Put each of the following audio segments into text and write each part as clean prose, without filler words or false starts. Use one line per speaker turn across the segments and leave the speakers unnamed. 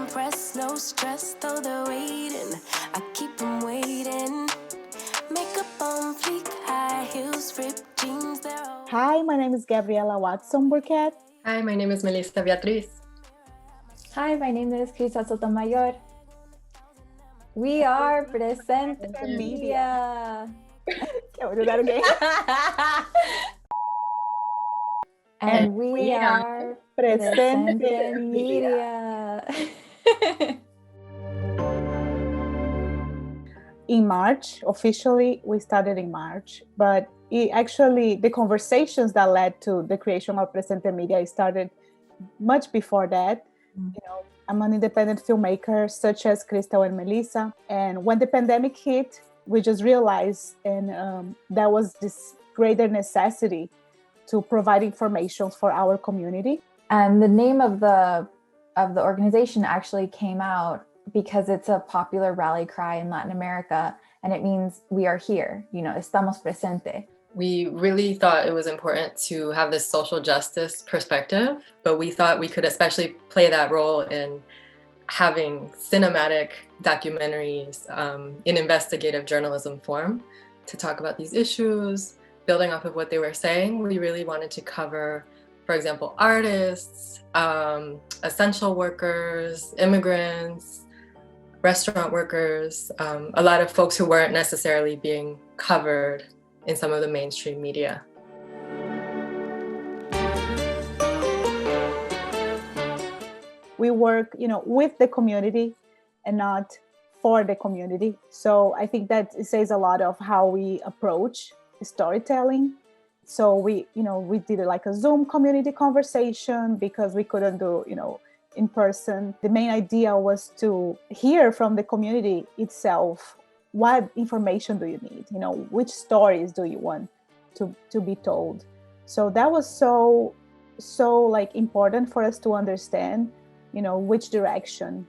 impressed, no stress, though they're waiting. I keep them waiting. Makeup on fleek, high heels, ripped jeans, they're all...
Hi, my name is Gabriela Watson-Burkett.
Hi, my name is Melissa Beatriz.
Hi, my name is Kristal Sotomayor. We are Presente Media.
Can we do that again?
And we are Presente Media.
In March, officially, we started in March, but the conversations that led to the creation of Presente Media started much before that. You know, I'm an independent filmmaker, such as Kristal and Melissa. And when the pandemic hit, we just realized, and there was this greater necessity to provide information for our community.
And the name of the organization actually came out because it's a popular rally cry in Latin America, and it means we are here. You know, estamos presente.
We really thought it was important to have this social justice perspective, but we thought we could especially play that role in having cinematic documentaries in investigative journalism form to talk about these issues. Building off of what they were saying, we really wanted to cover, for example, artists, essential workers, immigrants, restaurant workers, a lot of folks who weren't necessarily being covered in some of the mainstream media.
We work, with the community and not for the community. So I think that it says a lot of how we approach storytelling. So we did like a Zoom community conversation because we couldn't do, in person. The main idea was to hear from the community itself. What information do you need? Which stories do you want to be told? So that was so like important for us to understand, which direction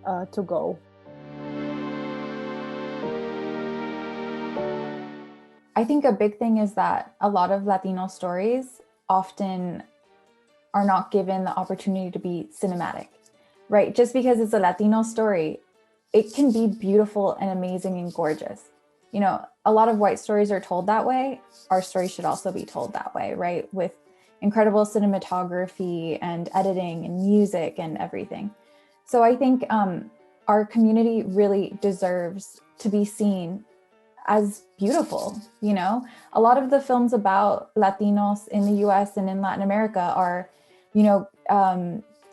to go.
I think a big thing is that a lot of Latino stories often are not given the opportunity to be cinematic, right? Just because it's a Latino story, it can be beautiful and amazing and gorgeous. A lot of white stories are told that way. Our story should also be told that way, right? With incredible cinematography and editing and music and everything. So I think our community really deserves to be seen as beautiful. A lot of the films about Latinos in the US and in Latin America are,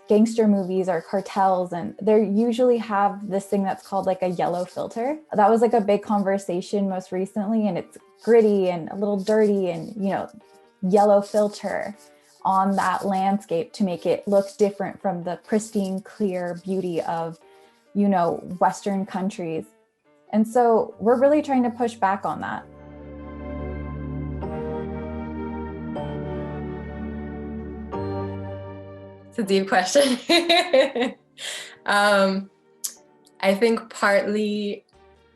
gangster movies or cartels, and they usually have this thing that's called like a yellow filter. That was like a big conversation most recently, and it's gritty and a little dirty and, yellow filter on that landscape to make it look different from the pristine, clear beauty of, Western countries. And so we're really trying to push back on that.
It's a deep question. I think partly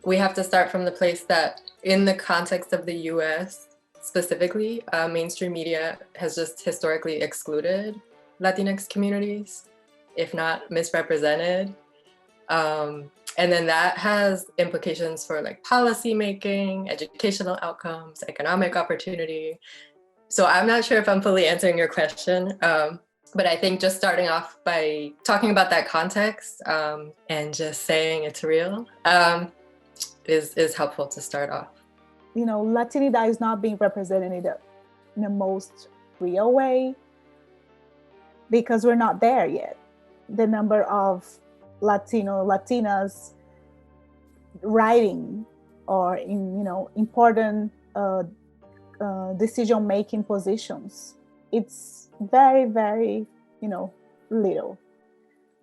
we have to start from the place that in the context of the US specifically, mainstream media has just historically excluded Latinx communities, if not misrepresented. And then that has implications for like policy making, educational outcomes, economic opportunity. So I'm not sure if I'm fully answering your question. But I think just starting off by talking about that context and just saying it's real is helpful to start off.
Latinidad is not being represented in the most real way because we're not there yet. The number of Latinas writing or in, important decision-making positions, it's very, very, little.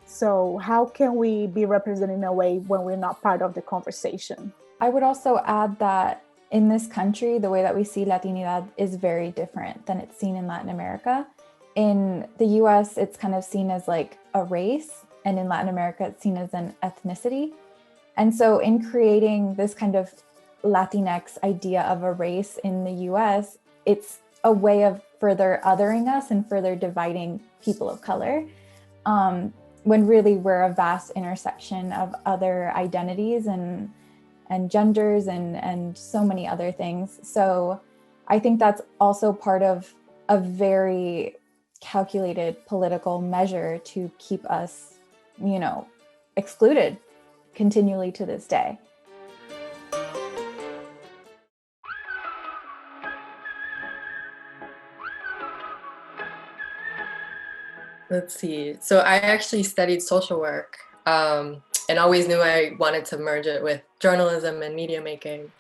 So how can we be represented in a way when we're not part of the conversation?
I would also add that in this country, the way that we see Latinidad is very different than it's seen in Latin America. In the US, it's kind of seen as like a race, and in Latin America, it's seen as an ethnicity. And so in creating this kind of Latinx idea of a race in the US, it's a way of further othering us and further dividing people of color. when really we're a vast intersection of other identities and genders and so many other things. So I think that's also part of a very calculated political measure to keep us, excluded continually to this day.
Let's see. So I actually studied social work and always knew I wanted to merge it with journalism and media making.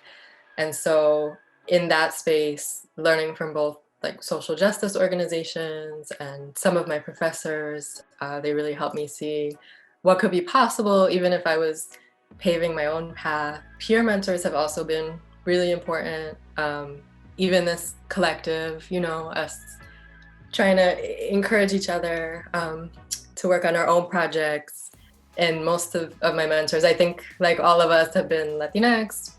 And so in that space, learning from both like social justice organizations and some of my professors, they really helped me see what could be possible, even if I was paving my own path. Peer mentors have also been really important. Even this collective, us trying to encourage each other to work on our own projects. And most of my mentors, I think like all of us, have been Latinx,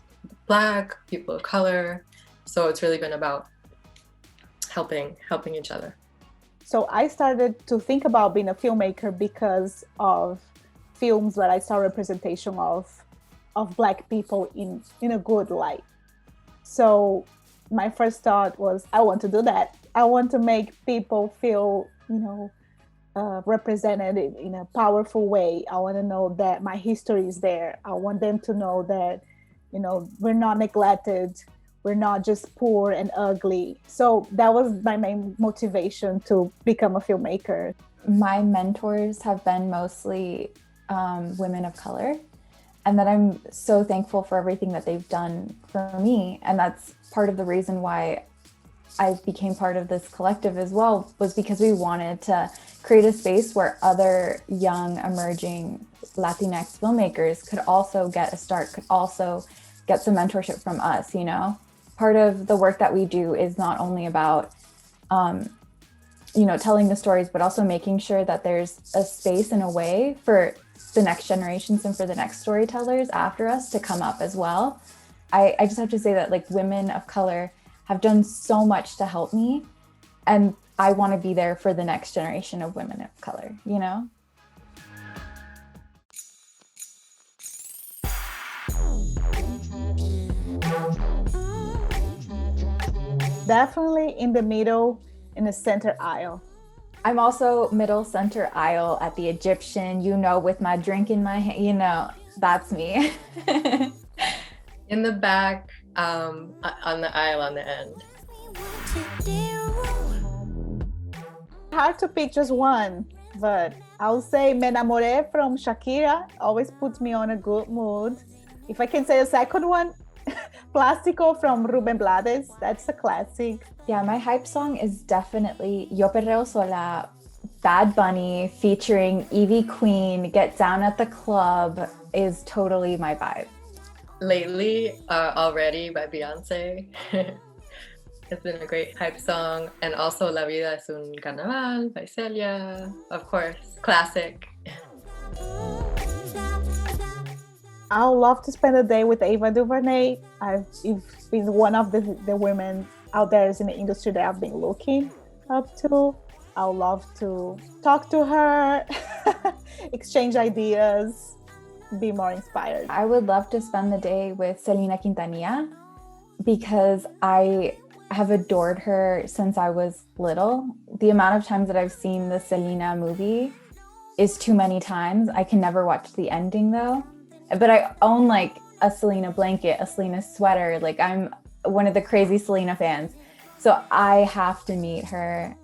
Black, people of color. So it's really been about helping each other.
So I started to think about being a filmmaker because of films that I saw representation of Black people in a good light. So my first thought was, I want to do that. I want to make people feel, represented in a powerful way. I want to know that my history is there. I want them to know that, we're not neglected. We're not just poor and ugly. So that was my main motivation to become a filmmaker.
My mentors have been mostly women of color, and that I'm so thankful for everything that they've done for me. And that's part of the reason why I became part of this collective as well, was because we wanted to create a space where other young emerging Latinx filmmakers could also get a start, could also get some mentorship from us. Part of the work that we do is not only about telling the stories, but also making sure that there's a space and a way for the next generations and for the next storytellers after us to come up as well. I just have to say that like women of color have done so much to help me, and I want to be there for the next generation of women of color,
Definitely in the middle, in the center aisle.
I'm also middle center aisle at the Egyptian, with my drink in my hand, that's me.
In the back, on the aisle on the end.
Hard to pick just one, but I'll say Me Enamoré from Shakira always puts me on a good mood. If I can say a second one, Plástico from Rubén Blades, that's a classic.
Yeah, my hype song is definitely Yo Perreo Sola, Bad Bunny featuring Evie Queen, Get Down at the Club is totally my vibe.
Lately, Already by Beyonce. It's been a great hype song. And also La Vida es un Carnaval by Celia, of course, classic.
I would love to spend a day with Ava DuVernay. It's been one of the women out there in the industry that I've been looking up to. I would love to talk to her, exchange ideas, be more inspired.
I would love to spend the day with Selena Quintanilla because I have adored her since I was little. The amount of times that I've seen the Selena movie is too many times. I can never watch the ending though. But I own like a Selena blanket, a Selena sweater. Like I'm one of the crazy Selena fans. So I have to meet her.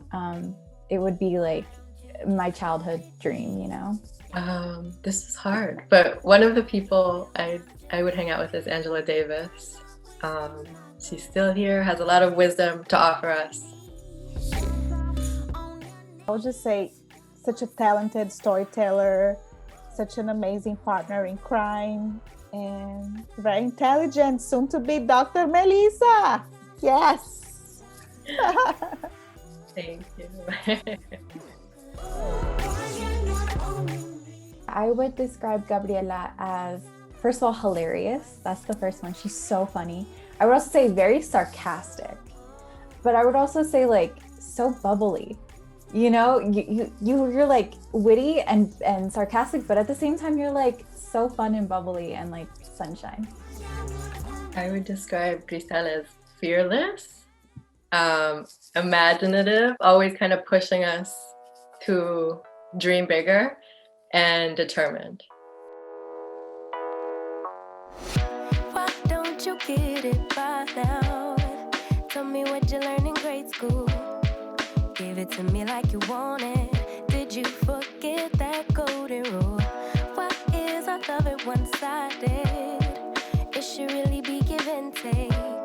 It would be like my childhood dream,
This is hard, but one of the people I would hang out with is Angela Davis. She's still here, has a lot of wisdom to offer us.
I'll just say, such a talented storyteller, such an amazing partner in crime, and very intelligent, soon to be Dr. Melissa. Yes.
Thank you.
I would describe Gabriela as, first of all, hilarious. That's the first one. She's so funny. I would also say very sarcastic, but I would also say like so bubbly. You know, you're like witty and sarcastic, but at the same time, you're like so fun and bubbly and like sunshine.
I would describe Kristal as fearless, imaginative, always kind of pushing us to dream bigger, and determined.
Why don't you get it by now? Tell me what you learned in grade school. Give it to me like you want it. Did you forget that golden rule? Why is our love at one-sided? It should really be give and take.